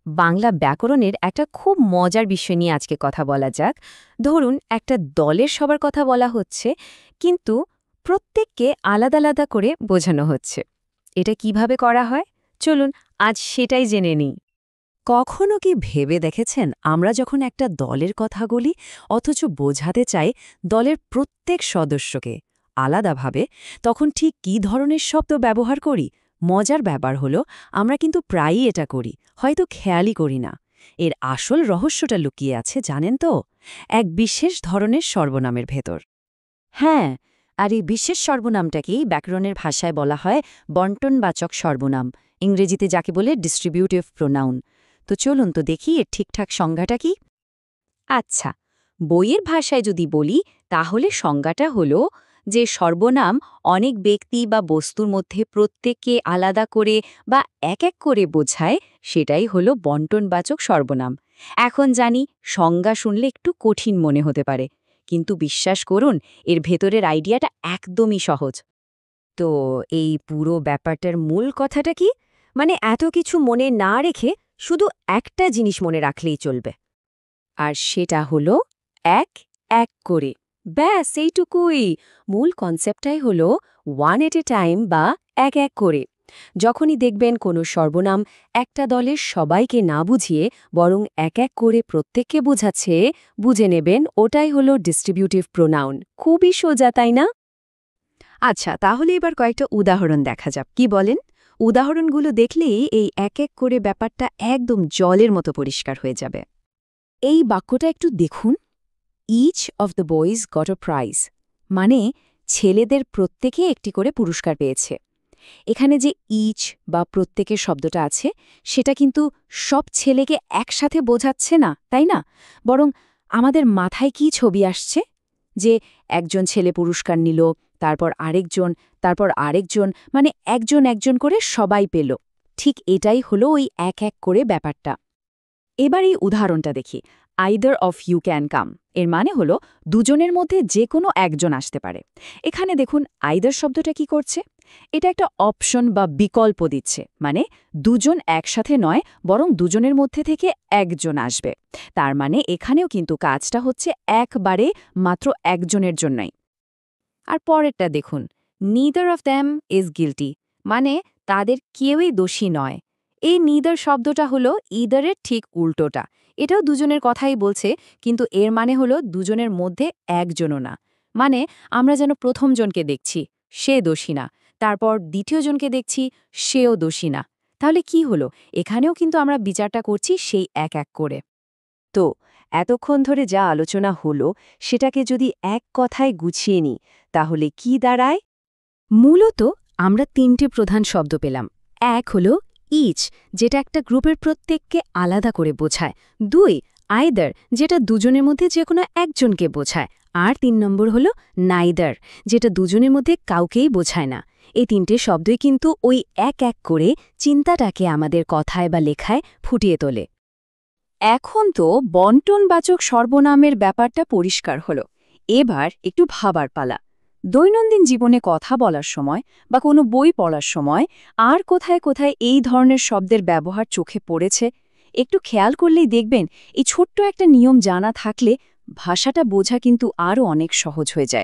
বাংলা ব্যাকরণের একটা খুব মজার বিষয় নিয়ে আজকে কথা বলা যাক। ধরুন একটা দলের সবার কথা বলা হচ্ছে, কিন্তু প্রত্যেককে আলাদা আলাদা করে বোঝানো হচ্ছে। এটা কিভাবে করা হয়? চলুন আজ সেটাই জেনে নিই। কখনো কি ভেবে দেখেছেন আমরা যখন একটা দলের কথা বলি অথচ বোঝাতে চাই দলের প্রত্যেক সদস্যকে আলাদাভাবে, তখন ঠিক কী ধরনের শব্দ ব্যবহার করি? মজার ব্যাপার হলো আমরা কিন্তু প্রায়ই এটা করি, হয়তো খেয়ালই করি না। এর আসল রহস্যটা লুকিয়ে আছে জানেন তো, এক বিশেষ ধরনের সর্বনামের ভেতর। হ্যাঁ, আর এই বিশেষ সর্বনামটাকেই ব্যাকরণের ভাষায় বলা হয় বন্টনবাচক সর্বনাম, ইংরেজিতে যাকে বলে ডিস্ট্রিবিউটিভ প্রোনাউন। তো চলুন তো দেখি এর ঠিকঠাক সংজ্ঞাটা কি। আচ্ছা, বইয়ের ভাষায় যদি বলি তাহলে সংজ্ঞাটা হলো যে সর্বনাম অনেক ব্যক্তি বা বস্তুর মধ্যে প্রত্যেককে আলাদা করে বা এক এক করে বোঝায়, সেটাই হলো বন্টনবাচক সর্বনাম। এখন জানি সংজ্ঞা শুনলে একটু কঠিন মনে হতে পারে, কিন্তু বিশ্বাস করুন এর ভেতরের আইডিয়াটা একদমই সহজ। তো এই পুরো ব্যাপারটার মূল কথাটা কি? মানে এত কিছু মনে না রেখে শুধু একটা জিনিস মনে রাখলেই চলবে। আর সেটা হলো এক এক করে। ব্যাস এইটুকুই। মূল কনসেপ্টটাই হলো ওয়ান এট এ টাইম বা এক এক করে। যখনই দেখবেন কোনো সর্বনাম একটা দলের সবাইকে না বুঝিয়ে বরং এক এক করে প্রত্যেককে বোঝাচ্ছে, বুঝে নেবেন ওটাই হলো ডিস্ট্রিবিউটিভ প্রোনাউন। খুবই সোজা, তাই না? আচ্ছা, তাহলে এবার কয়েকটা উদাহরণ দেখা যাক, কি বলেন? উদাহরণগুলো দেখলেই এই এক এক করে ব্যাপারটা একদম জলের মতো পরিষ্কার হয়ে যাবে। এই বাক্যটা একটু দেখুন, each of the boys got a prize, মানে ছেলেদের প্রত্যেকে একটি করে পুরস্কার পেয়েছে। এখানে যে ইচ বা প্রত্যেকের শব্দটা আছে সেটা কিন্তু সব ছেলেকে একসাথে বোঝাচ্ছে না, তাই না? বরং আমাদের মাথায় কি ছবি আসছে? যে একজন ছেলে পুরস্কার নিল, তারপর আরেকজন, তারপর আরেকজন, মানে একজন একজন করে সবাই পেল। ঠিক এটাই হলো ওই এক এক করে ব্যাপারটা। এবার এই উদাহরণটা দেখি, either of you can come. এর মানে হলো দুজনের মধ্যে যে কোনো একজন আসতে পারে। এখানে দেখুন আইদার শব্দটা কি করছে, এটা একটা অপশন বা বিকল্প দিচ্ছে, মানে দুজন একসাথে নয় বরং দুজনের মধ্যে থেকে একজন আসবে। তার মানে এখানেও কিন্তু কাজটা হচ্ছে একবারে মাত্র একজনের জন্যই। আর পরেরটা দেখুন, neither of them is guilty, মানে তাদের কেউই দোষী নয়। এই নিদার শব্দটা হলো ইদারের ঠিক উল্টোটা। এটাও দুজনের কথাই বলছে, কিন্তু এর মানে হলো দুজনের মধ্যে একজনও না। মানে আমরা যেন প্রথম জনকে দেখছি, সে দোষী না, তারপর দ্বিতীয় জনকে দেখছি, সেও দোষী না। তাহলে কি হলো? এখানেও কিন্তু আমরা বিচারটা করছি সেই এক এক করে। তো এতক্ষণ ধরে যা আলোচনা হলো সেটাকে যদি এক কথায় গুছিয়ে নিই তাহলে কি দাঁড়ায়? মূলত আমরা তিনটে প্রধান শব্দ পেলাম। এক হলো ইচ, যেটা একটা গ্রুপের প্রত্যেককে আলাদা করে বোঝায়। দুই, আইদার, যেটা দুজনের মধ্যে যে কোনো একজনকে বোঝায়। আর ৩ নম্বর হলো নাইদার, যেটা দুজনের মধ্যে কাউকেই বোঝায় না। এই তিনটে শব্দই কিন্তু ওই এক এক করে চিন্তাটাকে আমাদের কথায় বা লেখায় ফুটিয়ে তোলে। এখন তো বন্টনবাচক সর্বনামের ব্যাপারটা পরিষ্কার হলো। এবার একটু ভাবার পালা। দৈনন্দিন জীবনে কথা বলার সময় বা কোনো বই পড়ার সময় আর কোথায় কোথায় এই ধরনের শব্দের ব্যবহার চোখে পড়েছে একটু খেয়াল করলেই দেখবেন এই ছোট্ট একটা নিয়ম জানা থাকলে ভাষাটা বোঝা কিন্তু আরও অনেক সহজ হয়ে যায়।